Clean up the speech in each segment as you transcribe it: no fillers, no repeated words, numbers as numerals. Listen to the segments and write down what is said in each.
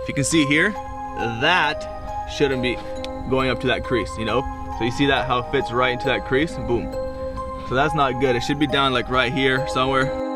If you can see here, that shouldn't be going up to that crease, you know? So you see that, how it fits right into that crease, boom. So that's not good. It should be down like right here somewhere.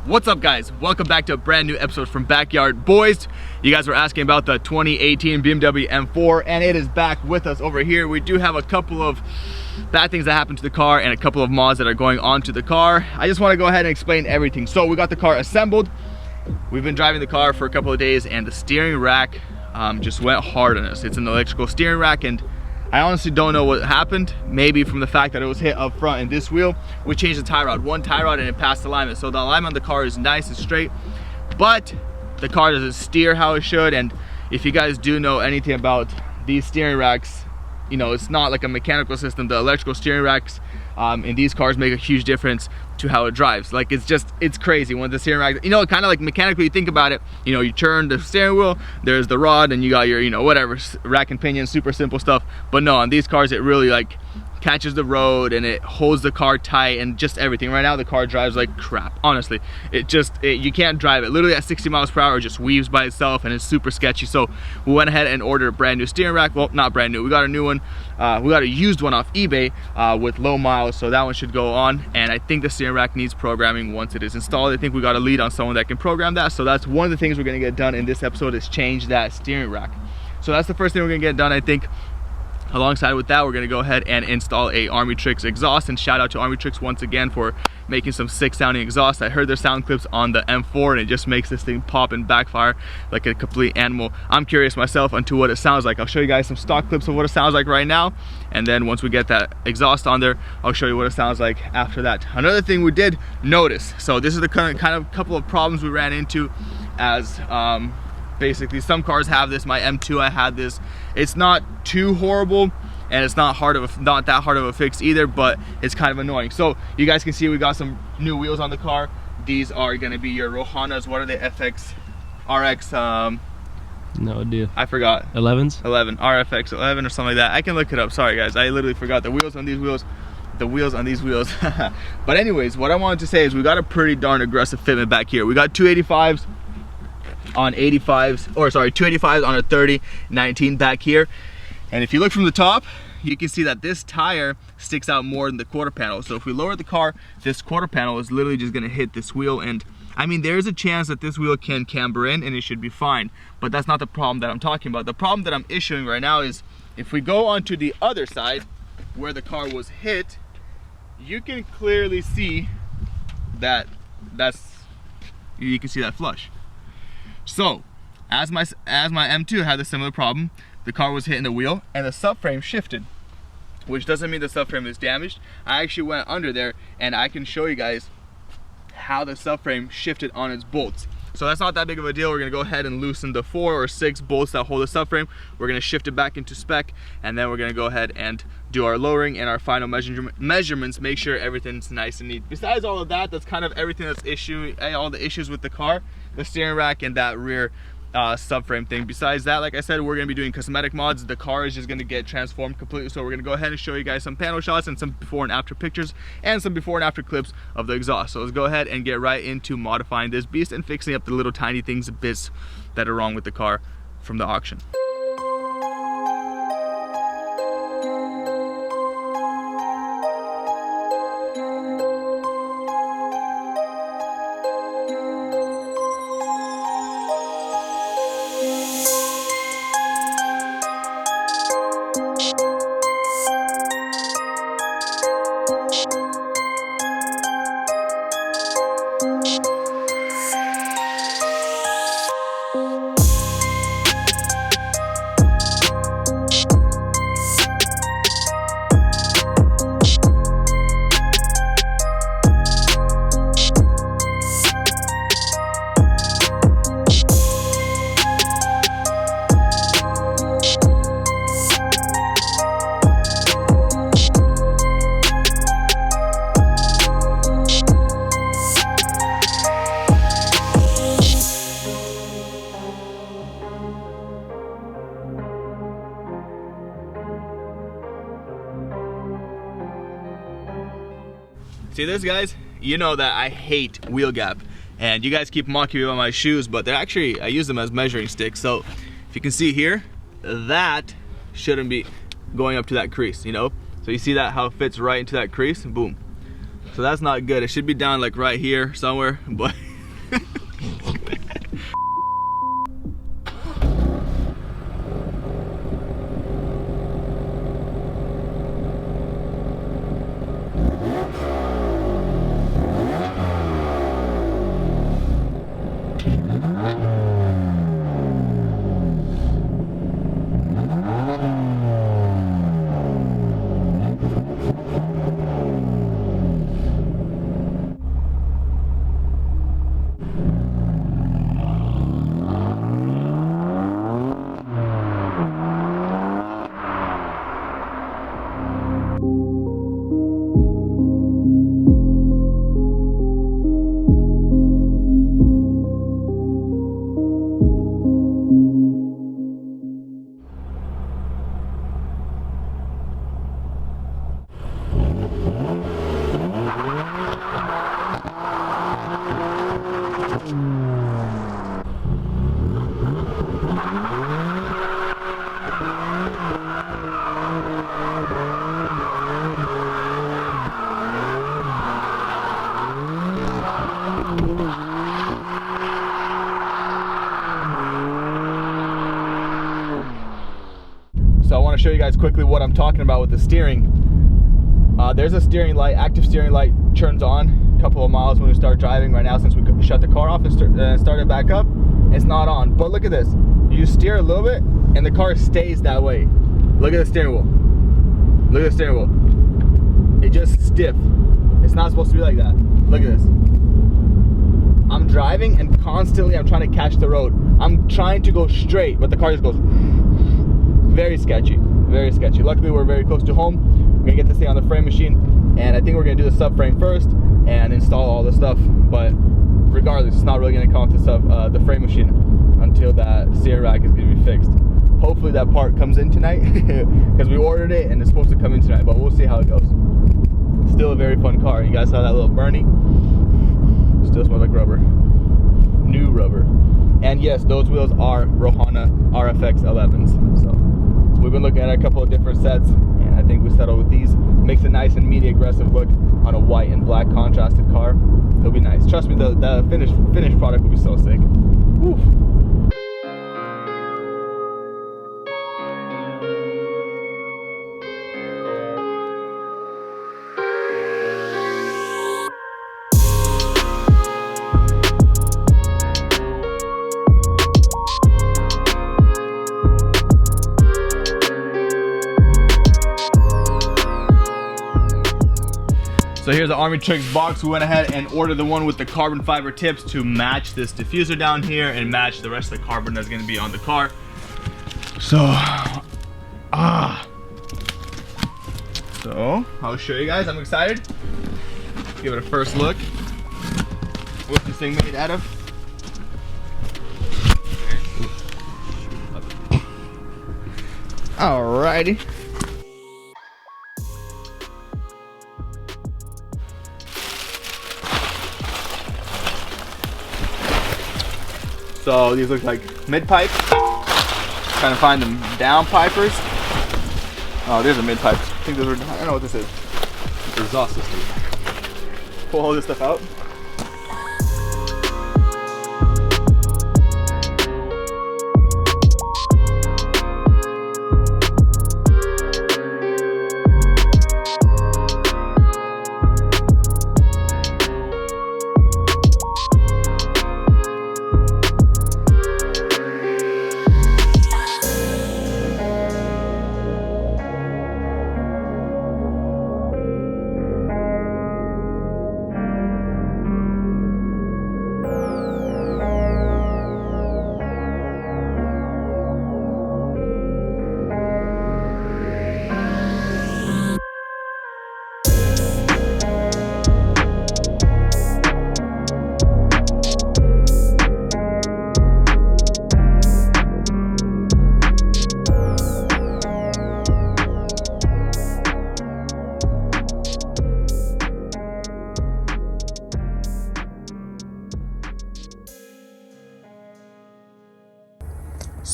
What's up guys, welcome back to a brand new episode from Backyard Boys. You guys were asking about the 2018 BMW M4 and it is back with us over here. We do have a couple of bad things that happened to the car and a couple of mods that are going on to the car. I just want to go ahead and explain everything. So we got the car assembled. We've been driving the car for a couple of days and the steering rack just went hard on us. It's an electrical steering rack and I honestly don't know what happened. Maybe from the fact that it was hit up front in this wheel. We changed the tie rod, one tie rod, and it passed alignment. So the alignment on the car is nice and straight, but the car doesn't steer how it should. And if you guys do know anything about these steering racks, you know, it's not like a mechanical system. The electrical steering racks in these cars make a huge difference to how it drives. Like it's crazy when the steering rack, you know, kind of like mechanically you think about it, you know, you turn the steering wheel, there's the rod and you got your, you know, whatever, rack and pinion, super simple stuff. But no, on these cars it really like catches the road and it holds the car tight and just everything. Right now the car drives like crap, honestly. You can't drive it. Literally at 60 miles per hour it just weaves by itself and it's super sketchy. So we went ahead and ordered a brand new steering rack. Well, not brand new, we got a new one. We got a used one off eBay with low miles, so that one should go on. And I think the steering rack needs programming once it is installed. I think we got a lead on someone that can program that. So that's one of the things we're gonna get done in this episode, is change that steering rack. So that's the first thing we're gonna get done, I think. Alongside with that, we're gonna go ahead and install a ARMYTRIX exhaust, and shout out to ARMYTRIX once again for making some sick sounding exhaust. I heard their sound clips on the M4 and it just makes this thing pop and backfire like a complete animal. I'm curious myself onto what it sounds like. I'll show you guys some stock clips of what it sounds like right now, and then once we get that exhaust on there, I'll show you what it sounds like after that. Another thing we did notice, so this is the kind of couple of problems we ran into as basically some cars have this. My M2, I had this. It's not too horrible and it's not that hard of a fix either, but it's kind of annoying. So you guys can see we got some new wheels on the car. These are going to be your Rohanas. What are they? RX no idea, I forgot. 11s? 11 RFX 11 or something like that. I can look it up. Sorry guys, I literally forgot the wheels on these wheels. But anyways, what I wanted to say is we got a pretty darn aggressive fitment back here. We got 285s on 85s, or sorry, 285s on a 30/19 back here. And if you look from the top, you can see that this tire sticks out more than the quarter panel. So if we lower the car, this quarter panel is literally just gonna hit this wheel. And I mean, there's a chance that this wheel can camber in and it should be fine, but that's not the problem that I'm talking about. The problem that I'm issuing right now is if we go onto the other side where the car was hit, you can clearly see that you can see that flush. So as my M2 had a similar problem, the car was hitting the wheel and the subframe shifted, which doesn't mean the subframe is damaged. I actually went under there and I can show you guys how the subframe shifted on its bolts. So that's not that big of a deal. We're gonna go ahead and loosen the 4 or 6 bolts that hold the subframe. We're gonna shift it back into spec, and then we're gonna go ahead and do our lowering and our final measurements, make sure everything's nice and neat. Besides all of that, that's kind of everything that's all the issues with the car, the steering rack and that rear subframe thing. Besides that, like I said, we're gonna be doing cosmetic mods. The car is just gonna get transformed completely. So we're gonna go ahead and show you guys some panel shots and some before and after pictures and some before and after clips of the exhaust. So let's go ahead and get right into modifying this beast and fixing up the little tiny things, bits that are wrong with the car from the auction. See this, guys? You know that I hate wheel gap, and you guys keep mocking me about my shoes, but they're actually, I use them as measuring sticks. So if you can see here, that shouldn't be going up to that crease, you know? So you see that, how it fits right into that crease, boom. So that's not good. It should be down like right here somewhere, but so I want to show you guys quickly what I'm talking about with the steering. There's a steering light, active steering light turns on a couple of miles when we start driving. Right now, since we shut the car off and started back up, it's not on. But look at this. You steer a little bit and the car stays that way. Look at the steering wheel. Look at the steering wheel. It just stiff. It's not supposed to be like that. Look at this. I'm driving and constantly I'm trying to catch the road. I'm trying to go straight, but the car just goes. Very sketchy, very sketchy. Luckily, we're very close to home. We're gonna get this thing on the frame machine, and I think we're gonna do the subframe first and install all the stuff. But regardless, it's not really gonna come off the frame machine until that steering rack is gonna be fixed. Hopefully that part comes in tonight because we ordered it and it's supposed to come in tonight, but we'll see how it goes. Still a very fun car. You guys saw that little Bernie? Still smells like rubber. New rubber. And yes, those wheels are Rohana RFX 11s. So we've been looking at a couple of different sets, and I think we settled with these. Makes a nice and meaty aggressive look on a white and black contrasted car. It'll be nice. Trust me, the finished product will be so sick. Woof. So here's the ARMYTRIX box. We went ahead and ordered the one with the carbon fiber tips to match this diffuser down here and match the rest of the carbon that's gonna be on the car. So, I'll show you guys. I'm excited. Let's give it a first look. What's this thing made out of? Alrighty. So these look like mid pipe. Trying to find them down pipers. Oh, there's a mid pipe. I think those are. I don't know what this is. Exhaust system. Pull all this stuff out.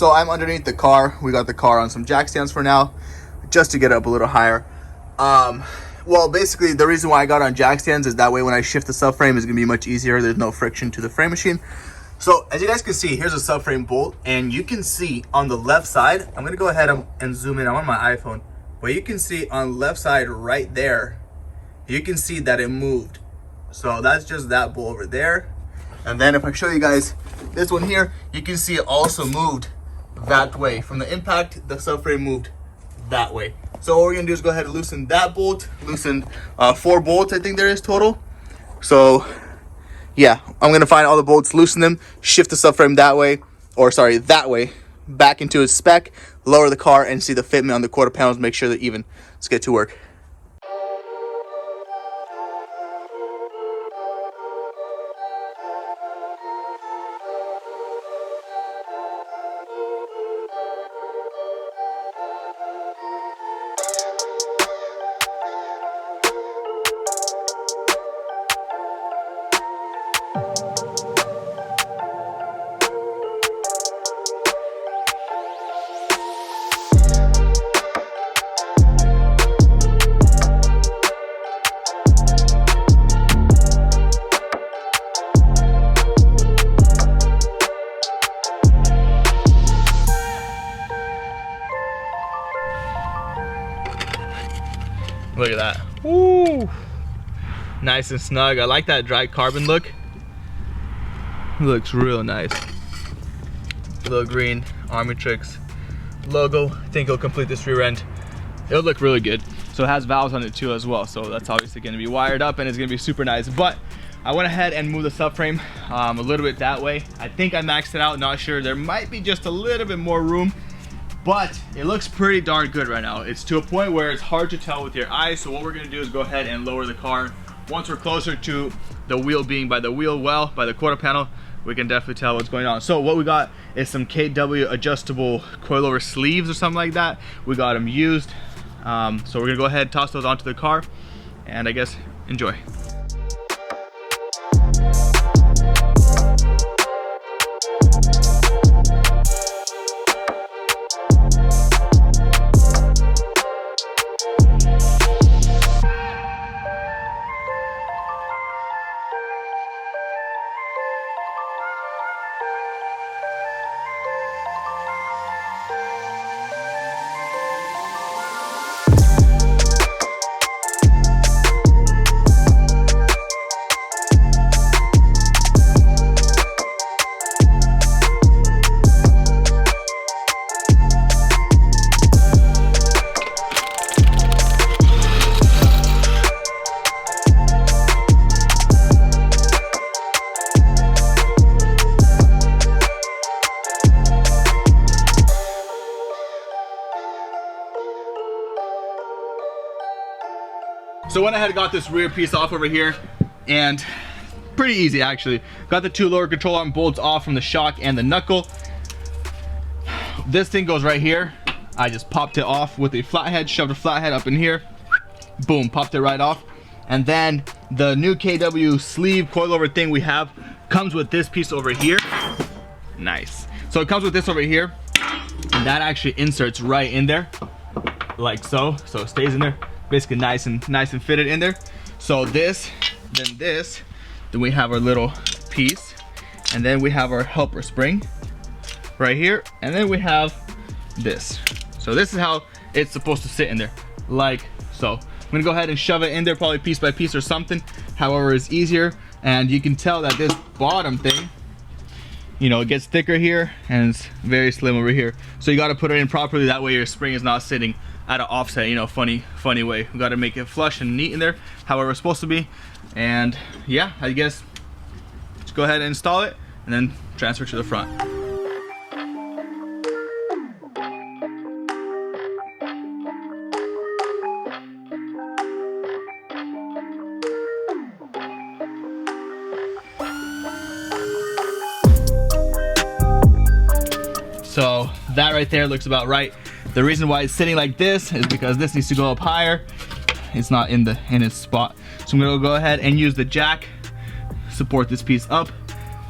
So I'm underneath the car. We got the car on some jack stands for now, just to get it up a little higher. Well, basically the reason why I got on jack stands is that way when I shift the subframe, it's gonna be much easier. There's no friction to the frame machine. So as you guys can see, here's a subframe bolt, and you can see on the left side, I'm gonna go ahead and zoom in. I'm on my iPhone, but you can see on the left side right there, you can see that it moved. So that's just that bolt over there. And then if I show you guys this one here, you can see it also moved that way. From the impact, the subframe moved that way. So what we're gonna do is go ahead and loosen that bolt, loosen 4 bolts I think there is total. So yeah, I'm gonna find all the bolts, loosen them, shift the subframe that way, back into its spec, lower the car and see the fitment on the quarter panels, make sure they're even. Let's get to work. Look at that. Woo! Nice and snug. I like that dry carbon look. Looks real nice. Little green ARMYTRIX logo. I think it'll complete this rear end. It'll look really good. So it has valves on it too as well. So that's obviously going to be wired up and it's going to be super nice. But I went ahead and moved the subframe a little bit that way. I think I maxed it out. Not sure. There might be just a little bit more room. But it looks pretty darn good right now. It's to a point where it's hard to tell with your eyes. So what we're gonna do is go ahead and lower the car. Once we're closer to the wheel being by the wheel well, by the quarter panel, we can definitely tell what's going on. So what we got is some KW adjustable coilover sleeves or something like that. We got them used. So we're gonna go ahead and toss those onto the car and I guess enjoy. So went ahead and got this rear piece off over here, and pretty easy actually. Got the 2 lower control arm bolts off from the shock and the knuckle. This thing goes right here. I just popped it off with a flathead, shoved a flathead up in here. Boom, popped it right off. And then the new KW sleeve coilover thing we have comes with this piece over here. Nice. So it comes with this over here, and that actually inserts right in there, like so. So it stays in there. Basically nice and fitted in there. So this, then we have our little piece, and then we have our helper spring right here, and then we have this. So this is how it's supposed to sit in there, like so. I'm gonna go ahead and shove it in there, probably piece by piece or something, however is easier. And you can tell that this bottom thing, you know, it gets thicker here and it's very slim over here. So you got to put it in properly, that way your spring is not sitting at an offset, you know, funny way. We got to make it flush and neat in there, however it's supposed to be. And yeah, I guess just go ahead and install it and then transfer to the front. So that right there looks about right. The reason why it's sitting like this is because this needs to go up higher. It's not in its spot. So I'm gonna go ahead and use the jack, support this piece up,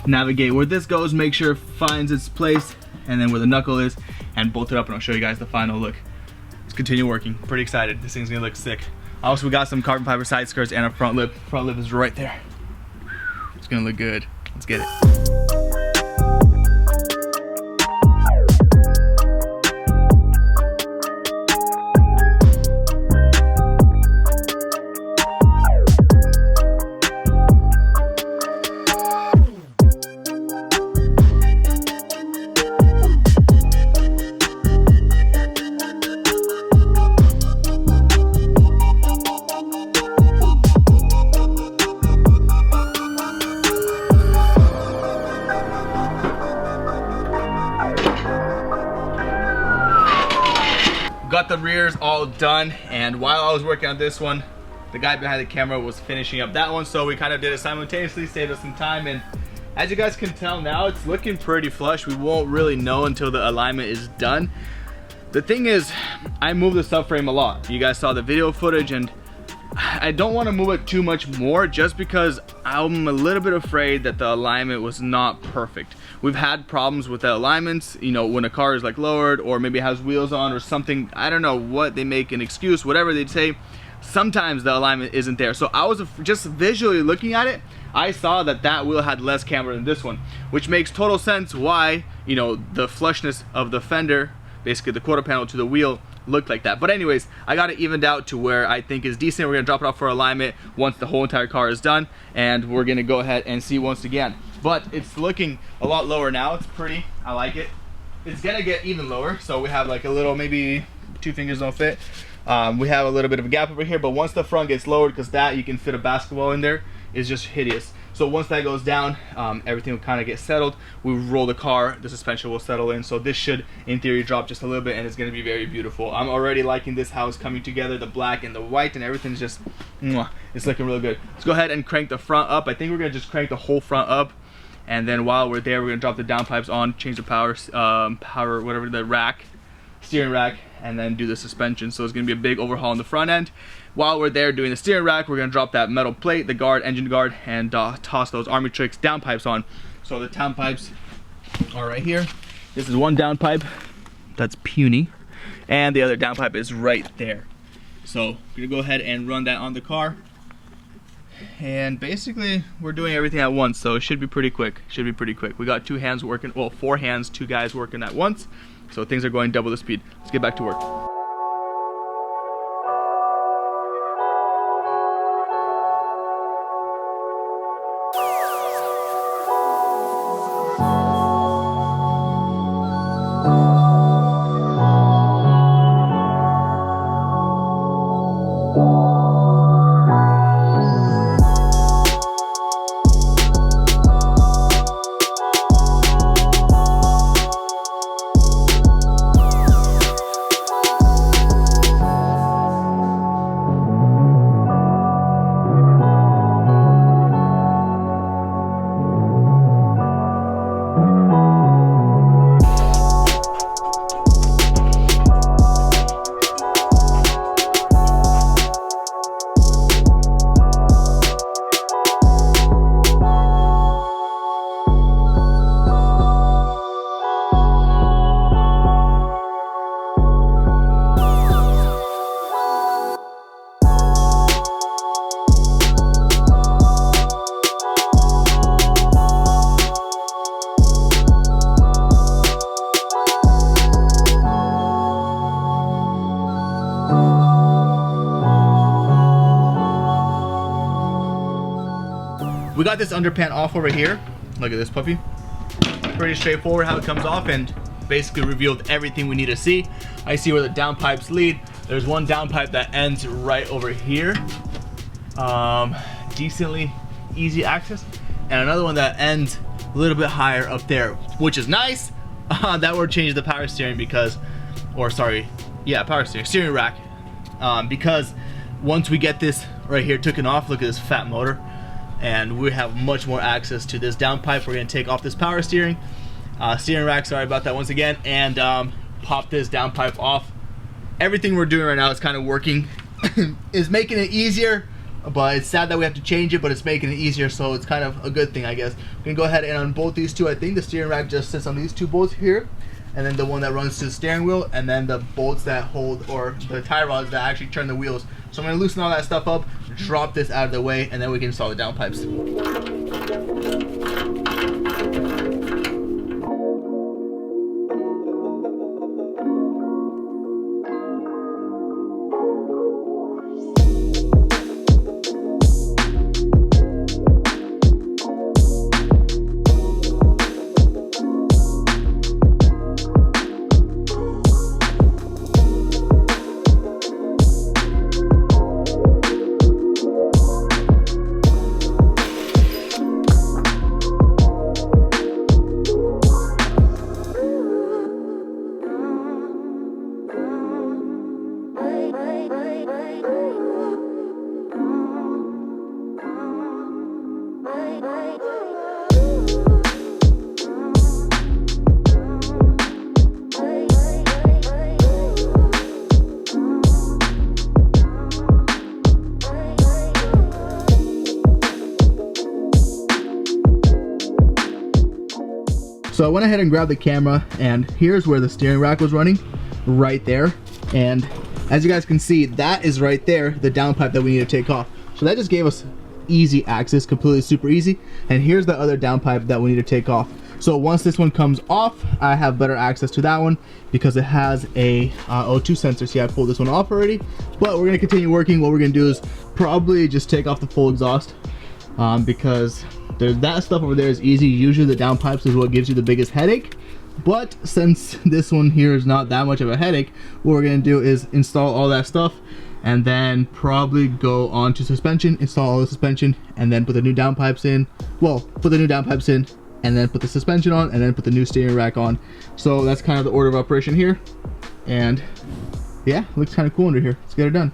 navigate where this goes, make sure it finds its place and then where the knuckle is, and bolt it up, and I'll show you guys the final look. Let's continue working. Pretty excited. This thing's gonna look sick. Also, we got some carbon fiber side skirts and a front lip. Front lip is right there. It's gonna look good. Let's get it. Got the rears all done, and while I was working on this one, the guy behind the camera was finishing up that one, so we kind of did it simultaneously, saved us some time. And as you guys can tell now, it's looking pretty flush. We won't really know until the alignment is done. The thing is, I moved the subframe a lot. You guys saw the video footage, and I don't want to move it too much more just because I'm a little bit afraid that the alignment was not perfect. We've had problems with the alignments, you know, when a car is like lowered or maybe has wheels on or something. I don't know what they make an excuse, whatever they say. Sometimes the alignment isn't there. So I was just visually looking at it, I saw that that wheel had less camber than this one, which makes total sense why, you know, the flushness of the fender, basically the quarter panel to the wheel, looked like that. But anyways, I got it evened out to where I think is decent. We're gonna drop it off for alignment once the whole entire car is done, and we're gonna go ahead and see once again. But it's looking a lot lower now. It's pretty, I like it. It's gonna get even lower, so we have like a little, maybe 2 fingers don't fit. We have a little bit of a gap over here, but once the front gets lowered, because that you can fit a basketball in there, is just hideous. So once that goes down, everything will kind of get settled. We roll the car, the suspension will settle in. So this should, in theory, drop just a little bit, and it's gonna be very beautiful. I'm already liking this house coming together, the black and the white, and everything's just, mwah, it's looking really good. Let's go ahead and crank the front up. I think we're gonna just crank the whole front up, and then while we're there, we're gonna drop the downpipes on, change the power, whatever, the rack, steering rack, and then do the suspension. So it's gonna be a big overhaul on the front end. While we're there doing the steering rack, we're gonna drop that metal plate, the guard, engine guard, and toss those ARMYTRIX downpipes on. So the downpipes are right here. This is one downpipe, that's puny, and the other downpipe is right there. So I'm gonna go ahead and run that on the car. And basically, we're doing everything at once, so it should be pretty quick. Should be pretty quick. We got 2 hands working, well, 4 hands, 2 guys working at once. So things are going double the speed. Let's get back to work. We got this underpant off over here. Look at this puppy. Pretty straightforward how it comes off, and basically revealed everything we need to see. I see where the downpipes lead. There's one downpipe that ends right over here. Decently easy access. And another one that ends a little bit higher up there, which is nice. That would change the power steering because, or sorry, yeah, power steering rack. Because once we get this right here taken off, look at this fat motor, and we have much more access to this downpipe. We're gonna take off this power steering rack, sorry about that once again, and pop this downpipe off. Everything we're doing right now is kind of working, is making it easier, but it's sad that we have to change it, but it's making it easier, so it's kind of a good thing, I guess. We're gonna go ahead and unbolt these two. I think the steering rack just sits on these 2 bolts here. and then the one that runs to the steering wheel, and then the bolts that hold, or the tie rods that actually turn the wheels. So I'm gonna loosen all that stuff up, drop this out of the way, and then we can install the downpipes. So I went ahead and grabbed the camera, and here's where the steering rack was running, right there. And as you guys can see, that is right there, the downpipe that we need to take off. So that just gave us easy access, completely super easy. And here's the other downpipe that we need to take off. So once this one comes off, I have better access to that one because it has a O2 sensor. See, I pulled this one off already, but we're gonna continue working. What we're gonna do is probably just take off the full exhaust because that stuff over there is easy. Usually the downpipes is what gives you the biggest headache, but since this one here is not that much of a headache, what we're gonna do is install all that stuff and then probably go on to suspension, install all the suspension, and then put the new downpipes in. Well, put the new downpipes in and then put the suspension on, and then put the new steering rack on. So that's kind of the order of operation here, and yeah, looks kind of cool under here. Let's get it done.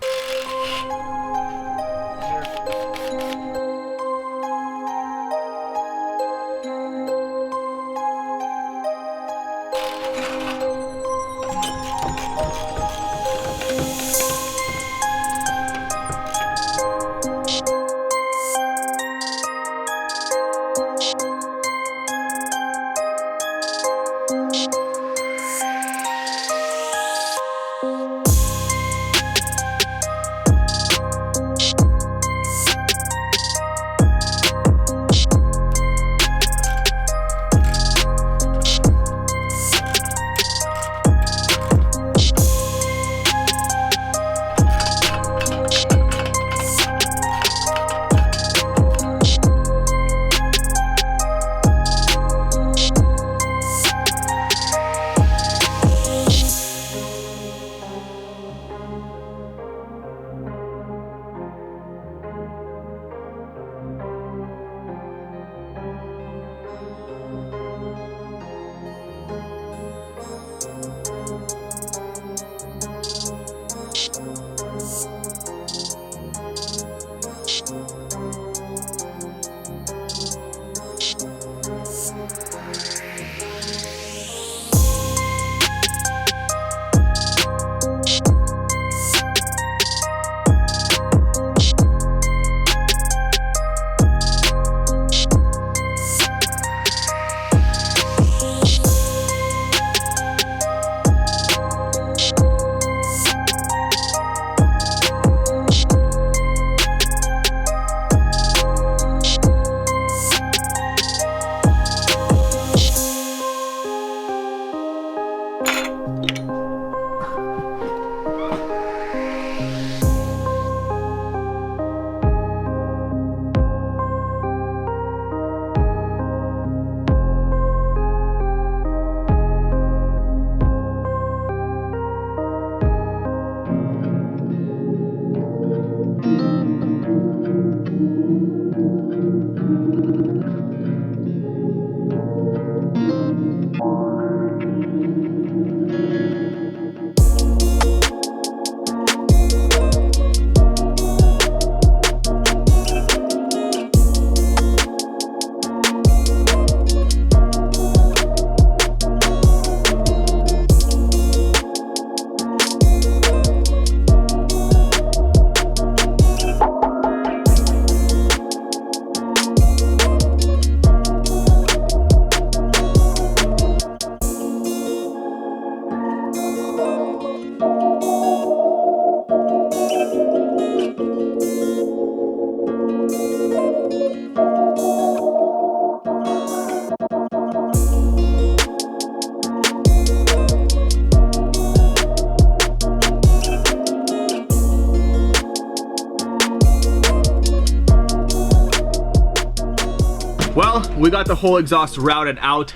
we got the whole exhaust routed out.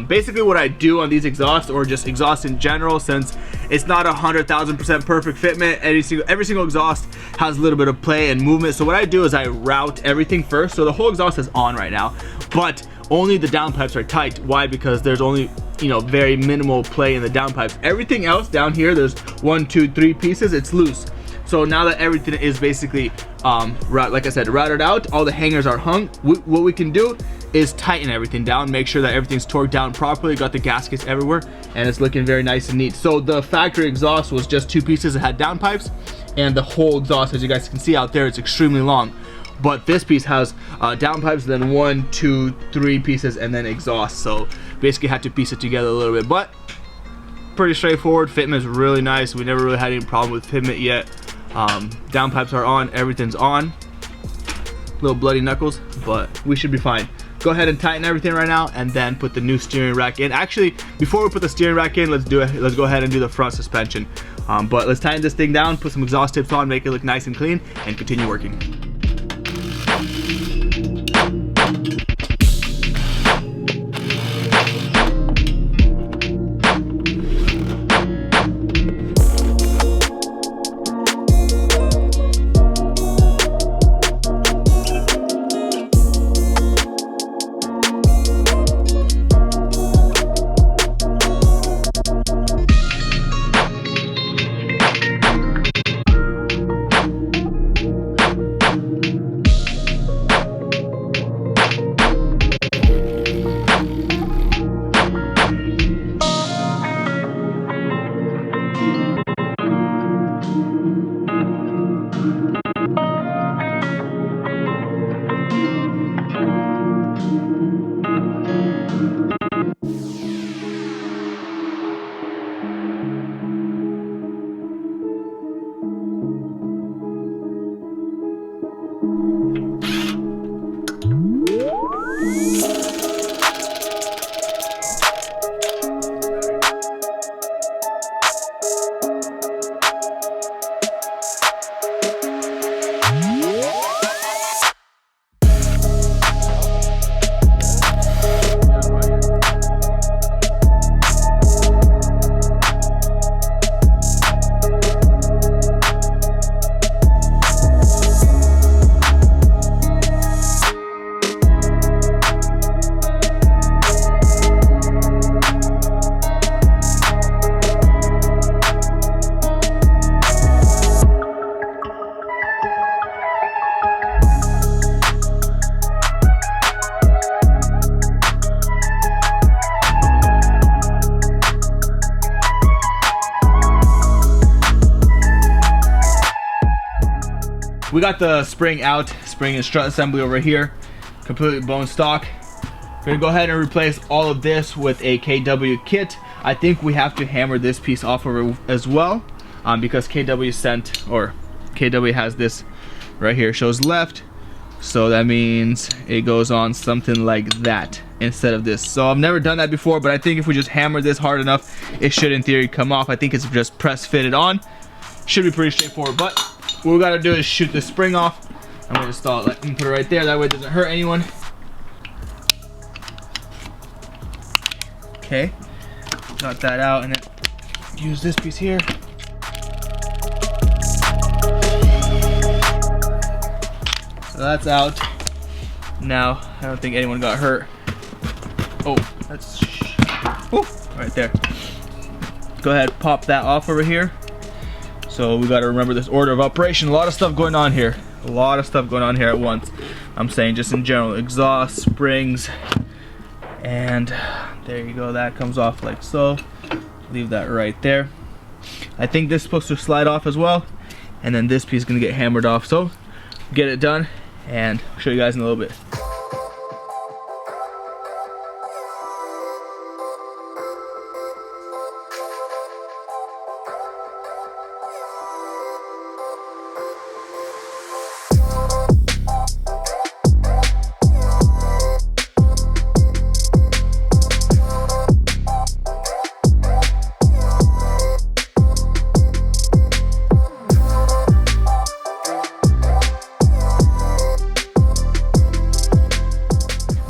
Basically what I do on these exhausts, or just exhaust in general, since it's not 100,000% perfect fitment, every single exhaust has a little bit of play and movement. So what I do is I route everything first. So the whole exhaust is on right now, but only the downpipes are tight. Why? Because there's only, you know, very minimal play in the downpipes. Everything else down here, there's 1, 2, 3 pieces, it's loose. So now that everything is basically, like I said, routed out, all the hangers are hung, what we can do is tighten everything down, make sure that everything's torqued down properly, got the gaskets everywhere, and it's looking very nice and neat. So the factory exhaust was just 2 pieces that had downpipes, and the whole exhaust, as you guys can see out there, it's extremely long. But this piece has downpipes, then 1, 2, 3 pieces, and then exhaust. So basically had to piece it together a little bit, but pretty straightforward. Fitment is really nice. We never really had any problem with fitment yet. Downpipes are on, everything's on. Little bloody knuckles, but we should be fine. Go ahead and tighten everything right now, and then put the new steering rack in. Actually, before we put the steering rack in, let's go ahead and do the front suspension. But let's tighten this thing down, put some exhaust tips on, make it look nice and clean, and continue working. We got the spring out, spring and strut assembly over here, completely bone stock. We're gonna go ahead and replace all of this with a KW kit. I think we have to hammer this piece off of it as well, because KW has this right here, shows left, so that means it goes on something like that instead of this. So I've never done that before, but I think if we just hammer this hard enough, it should in theory come off. I think it's just press fitted on. Should be pretty straightforward, but what we gotta do is shoot the spring off. I'm gonna install it, let me put it right there, that way it doesn't hurt anyone. Okay, got that out, and then use this piece here. So that's out. Now, I don't think anyone got hurt. Oh, that's right there. Go ahead, pop that off over here. So we got to remember this order of operation. A lot of stuff going on here. A lot of stuff going on here at once. I'm saying just in general, exhaust, springs, and there you go. That comes off like so. Leave that right there. I think this is supposed to slide off as well, and then this piece is gonna get hammered off. So get it done, and I'll show you guys in a little bit.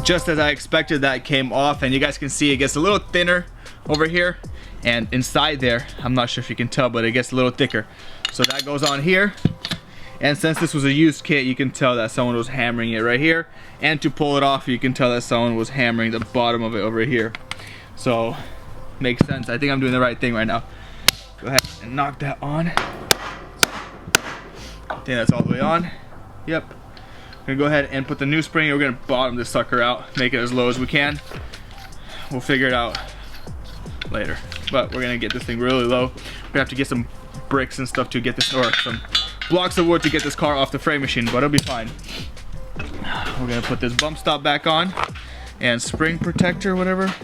just as I expected, that came off, and you guys can see it gets a little thinner over here, and inside there, I'm not sure if you can tell, but it gets a little thicker. So that goes on here, and since this was a used kit, you can tell that someone was hammering it right here, and to pull it off, you can tell that someone was hammering the bottom of it over here. So makes sense. I think I'm doing the right thing right now. Go ahead and knock that on. I think that's all the way on. Yep. We're gonna go ahead and put the new spring, and we're gonna bottom this sucker out, make it as low as we can. We'll figure it out later, but we're gonna get this thing really low. We're gonna have to get some bricks and stuff to get this, or some blocks of wood to get this car off the frame machine, but it'll be fine. We're gonna put this bump stop back on, and spring protector, whatever.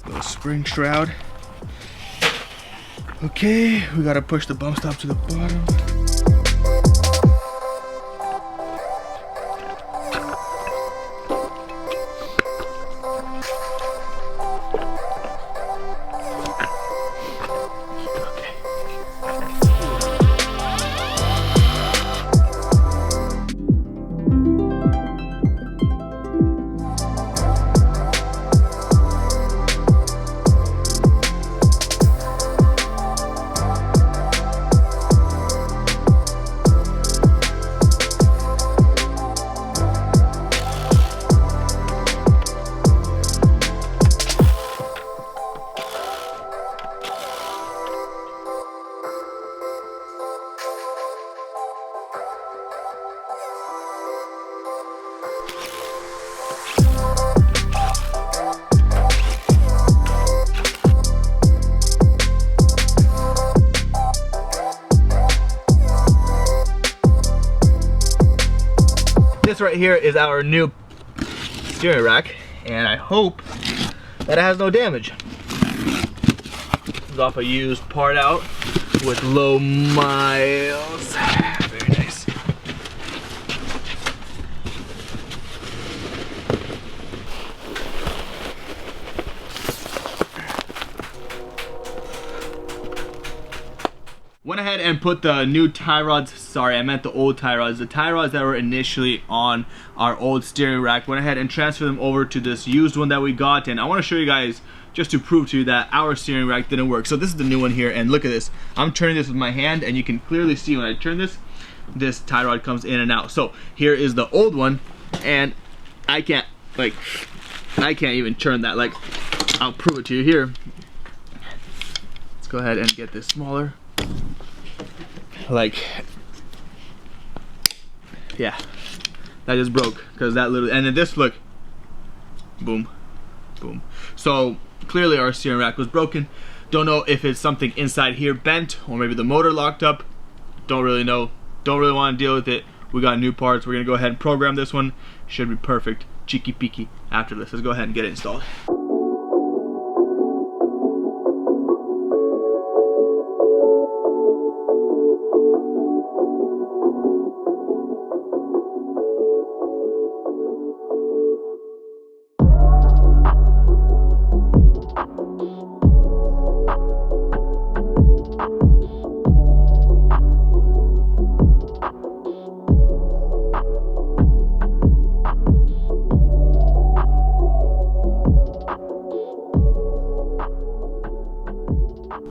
Little spring shroud. Okay, we gotta push the bump stop to the bottom. This right here is our new steering rack, and I hope that it has no damage. This is off a used part out with low miles. Very nice. Went ahead and put the new tie rods, sorry, I meant the old tie rods. The tie rods that were initially on our old steering rack, went ahead and transferred them over to this used one that we got. And I want to show you guys, just to prove to you that our steering rack didn't work. So this is the new one here, and look at this. I'm turning this with my hand, and you can clearly see when I turn this, this tie rod comes in and out. So here is the old one, and I can't even turn that. Like, I'll prove it to you here. Let's go ahead and get this smaller. Like, yeah, that just broke because that little, and then this, look, boom, boom. So clearly our steering rack was broken. Don't know if it's something inside here bent, or maybe the motor locked up. Don't really know. Don't really want to deal with it. We got new parts. We're gonna go ahead and program this one. Should be perfect. Cheeky peeky after this. Let's go ahead and get it installed.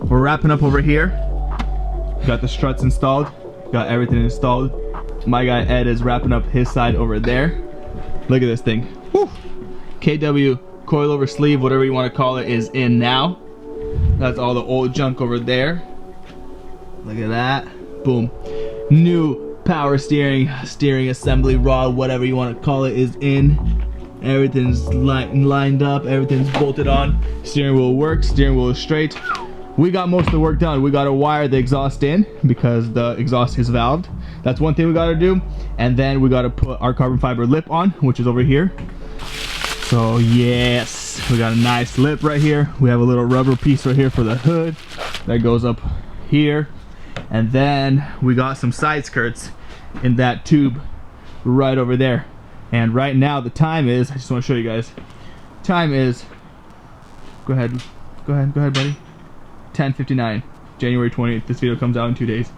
We're wrapping up over here. Got the struts installed, got everything installed. My guy Ed is wrapping up his side over there. Look at this thing. Woo. KW coilover sleeve, whatever you want to call it, is in now. That's all the old junk over there. Look at that. Boom. New power steering assembly rod, whatever you want to call it, is in. Everything's lined up, everything's bolted on. Steering wheel works, steering wheel is straight. We got most of the work done. We got to wire the exhaust in because the exhaust is valved. That's one thing we got to do. And then we got to put our carbon fiber lip on, which is over here. So yes, we got a nice lip right here. We have a little rubber piece right here for the hood that goes up here. And then we got some side skirts in that tube right over there. And right now the time is, I just want to show you guys. Time is, go ahead buddy. 10:59, January 20th. This video comes out in 2 days.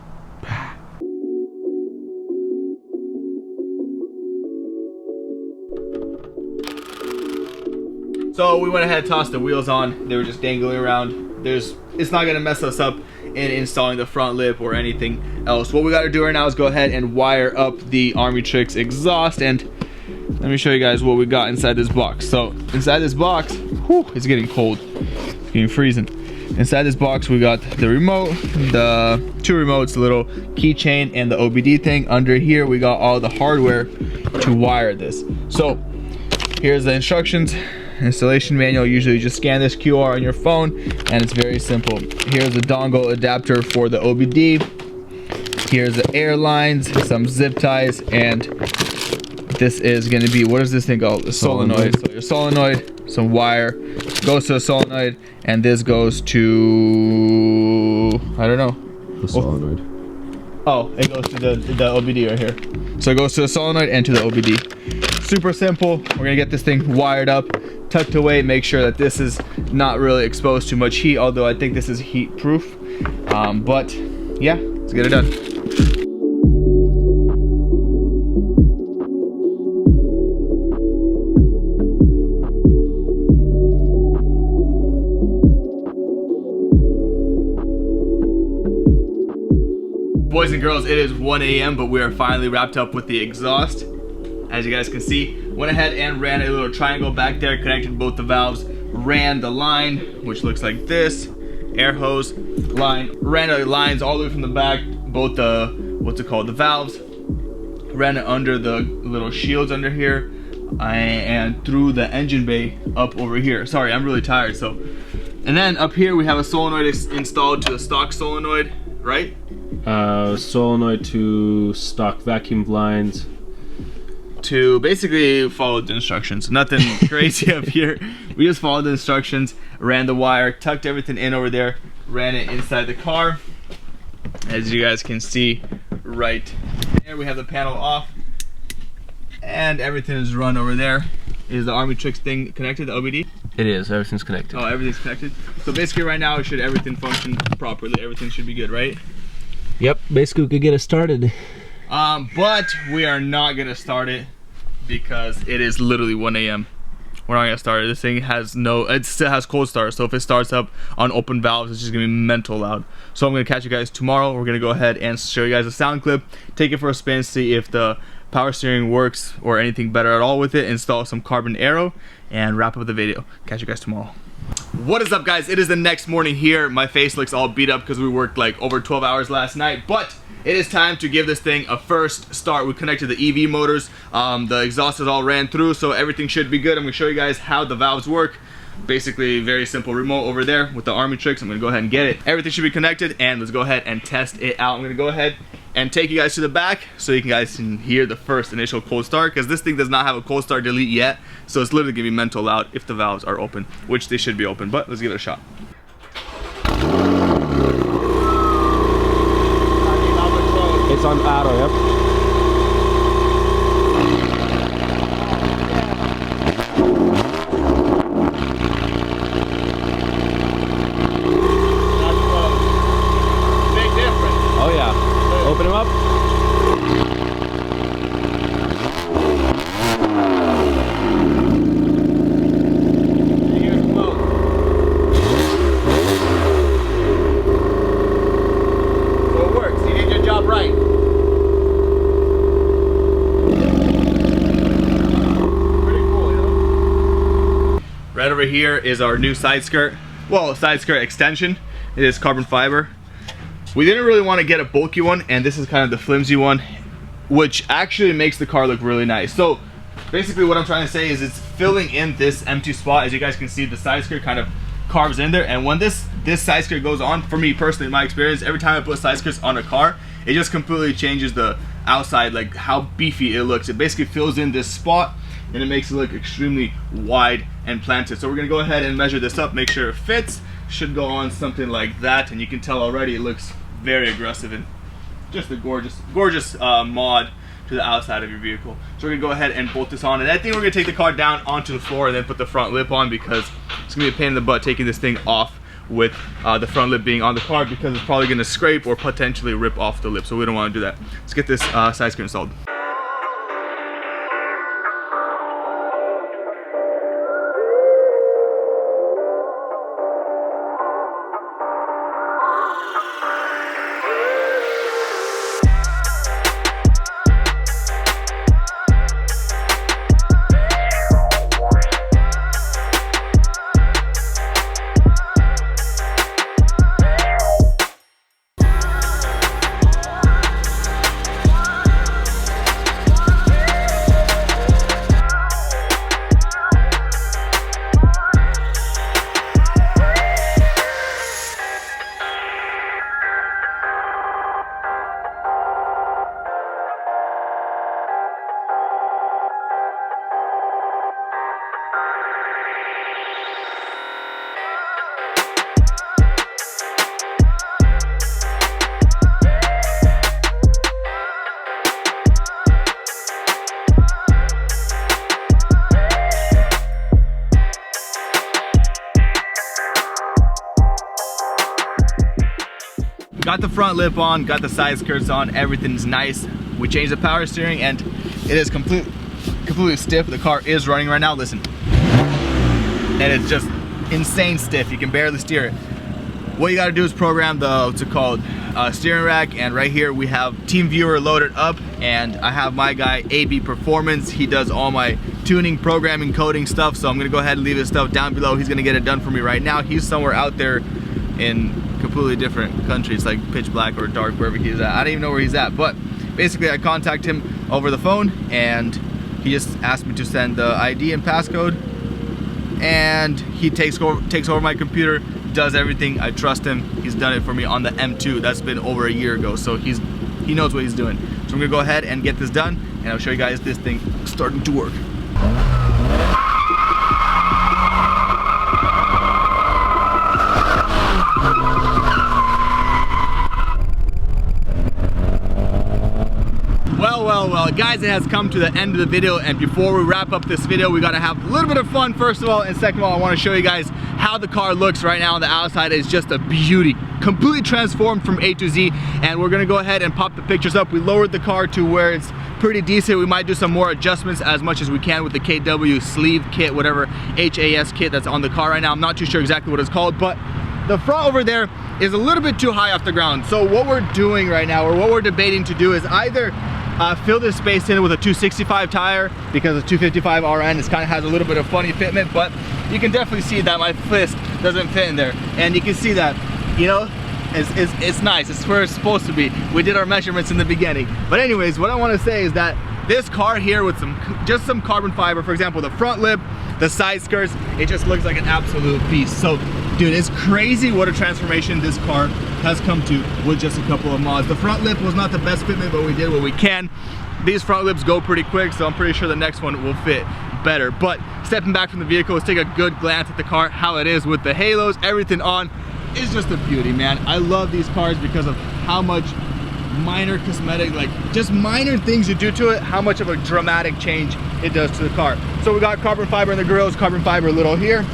So we went ahead and tossed the wheels on. They were just dangling around. It's not gonna mess us up in installing the front lip or anything else. What we gotta do right now is go ahead and wire up the ARMYTRIX exhaust, and let me show you guys what we got inside this box. So inside this box, whew, it's getting cold. It's getting freezing. Inside this box we got the remote, the 2 remotes, the little keychain, and the OBD thing. Under here we got all the hardware to wire this. So here's the instructions, installation manual. Usually you just scan this QR on your phone and it's very simple. Here's the dongle adapter for the OBD. Here's the air lines, some zip ties, and this is going to be, what is this thing called? A solenoid. So your solenoid, some wire, goes to a solenoid, and this goes to, I don't know. The solenoid. Oh, it goes to the OBD right here. So it goes to the solenoid and to the OBD. Super simple. We're gonna get this thing wired up, tucked away, make sure that this is not really exposed to much heat, although I think this is heat proof. But yeah, let's get it done. Boys and girls, it is 1 a.m., but we are finally wrapped up with the exhaust. As you guys can see, went ahead and ran a little triangle back there, connected both the valves, ran the line, which looks like this, air hose line, ran the lines all the way from the back, both the, what's it called, the valves, ran it under the little shields under here, and through the engine bay up over here. Sorry, I'm really tired, so. And then up here we have a solenoid installed to the stock solenoid, right? Solenoid to stock vacuum blinds. To basically follow the instructions. Nothing crazy up here. We just followed the instructions, ran the wire, tucked everything in over there, ran it inside the car. As you guys can see right there, we have the panel off, and everything is run over there. Is the ARMYTRIX thing connected, the OBD? It is, everything's connected. Oh, everything's connected. So basically right now, should everything function properly? Everything should be good, right? Yep, basically we could get it started. But we are not gonna start it because it is literally 1 a.m. We're not gonna start it. This thing has it still has cold start, so if it starts up on open valves, it's just gonna be mental loud. So I'm gonna catch you guys tomorrow. We're gonna go ahead and show you guys a sound clip, take it for a spin, see if the power steering works or anything better at all with it, install some carbon aero, and wrap up the video. Catch you guys tomorrow. What is up, guys? It is the next morning here. My face looks all beat up because we worked like over 12 hours last night, but it is time to give this thing a first start. We connected the EV motors. The exhaust is all ran through, so everything should be good. I'm gonna show you guys how the valves work. Basically, very simple remote over there with the ARMYTRIX. I'm gonna go ahead and get it. Everything should be connected, and let's go ahead and test it out. I'm gonna go ahead and take you guys to the back so you guys can hear the first initial cold start, because this thing does not have a cold start delete yet, so it's literally gonna be mental loud if the valves are open, which they should be open, but let's give it a shot. It's on auto, yep. Open them up. So it works. You did your job right. Pretty cool, you know? Right over here is our new side skirt. Well, side skirt extension. It is carbon fiber. We didn't really want to get a bulky one, and this is kind of the flimsy one, which actually makes the car look really nice. So basically what I'm trying to say is it's filling in this empty spot. As you guys can see, the side skirt kind of carves in there, and when this side skirt goes on, for me personally, in my experience, every time I put side skirts on a car, it just completely changes the outside, like how beefy it looks. It basically fills in this spot, and it makes it look extremely wide and planted. So we're gonna go ahead and measure this up, make sure it fits. Should go on something like that, and you can tell already it looks very aggressive and just a gorgeous mod to the outside of your vehicle. So we're gonna go ahead and bolt this on, and I think we're gonna take the car down onto the floor and then put the front lip on, because it's gonna be a pain in the butt taking this thing off with the front lip being on the car, because it's probably gonna scrape or potentially rip off the lip, so we don't want to do that. Let's get this side skirt installed. got the front lip on, got the side skirts on, everything's nice. We changed the power steering and it is completely stiff. The car is running right now, listen. And it's just insane stiff, you can barely steer it. What you gotta do is program the, what's it called, steering rack, and right here we have TeamViewer loaded up, and I have my guy AB Performance. He does all my tuning, programming, coding stuff, so I'm gonna go ahead and leave his stuff down below. He's gonna get it done for me right now. He's somewhere out there in completely different countries, like pitch black or dark, wherever he's at. I don't even know where he's at, but basically I contact him over the phone, and he just asked me to send the ID and passcode, and he takes over my computer, does everything. I trust him. He's done it for me on the M2. That's been over a year ago, so he knows what he's doing. So I'm gonna go ahead and get this done, and I'll show you guys this thing starting to work. Well, guys, it has come to the end of the video, and before we wrap up this video, we gotta have a little bit of fun, first of all, and second of all, I wanna show you guys how the car looks right now on the outside. Is just a beauty, completely transformed from A to Z, and we're gonna go ahead and pop the pictures up. We lowered the car to where it's pretty decent. We might do some more adjustments as much as we can with the KW sleeve kit, whatever HAS kit that's on the car right now. I'm not too sure exactly what it's called, but the front over there is a little bit too high off the ground. So what we're doing right now, or what we're debating to do, is either fill this space in with a 265 tire, because the 255 RN kind of has a little bit of funny fitment, but you can definitely see that my fist doesn't fit in there, and you can see that, you know, it's nice. It's where it's supposed to be. We did our measurements in the beginning. But anyways, what I want to say is that this car here with just some carbon fiber, for example, the front lip, the side skirts, it just looks like an absolute beast. So dude, it's crazy what a transformation this car has come to with just a couple of mods. The front lip was not the best fitment, but we did what we can. These front lips go pretty quick, so I'm pretty sure the next one will fit better. But stepping back from the vehicle, let's take a good glance at the car, how it is with the halos, everything on. It's just a beauty, man. I love these cars because of how much minor cosmetic, like just minor things you do to it, how much of a dramatic change it does to the car. So we got carbon fiber in the grills, carbon fiber a little here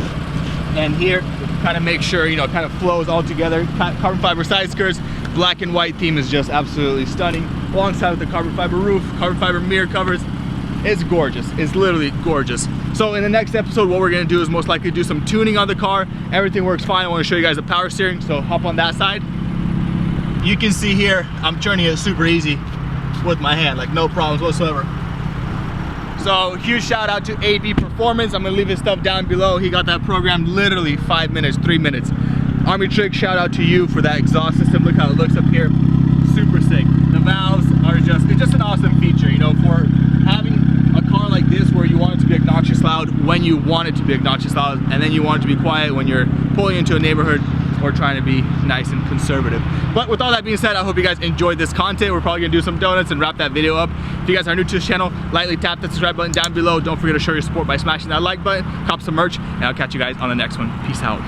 and here, kind of make sure, you know, kind of flows all together. Carbon fiber side skirts, black and white theme is just absolutely stunning, alongside with the carbon fiber roof, carbon fiber mirror covers. It's gorgeous. It's literally gorgeous. So in the next episode, what we're gonna do is most likely do some tuning on the car. Everything works fine. I wanna show you guys the power steering, so hop on that side. You can see here, I'm turning it super easy with my hand, like no problems whatsoever. So huge shout out to AB Performance. I'm gonna leave his stuff down below. He got that programmed literally 5 minutes, 3 minutes. ARMYTRIX, shout out to you for that exhaust system. Look how it looks up here, super sick. The valves are it's just an awesome feature, you know, for having a car like this where you want it to be obnoxious loud when you want it to be obnoxious loud, and then you want it to be quiet when you're pulling into a neighborhood or trying to be nice and conservative. But with all that being said, I hope you guys enjoyed this content. We're probably gonna do some donuts and wrap that video up. If you guys are new to this channel, lightly tap the subscribe button down below. Don't forget to show your support by smashing that like button, cop some merch, and I'll catch you guys on the next one. Peace out.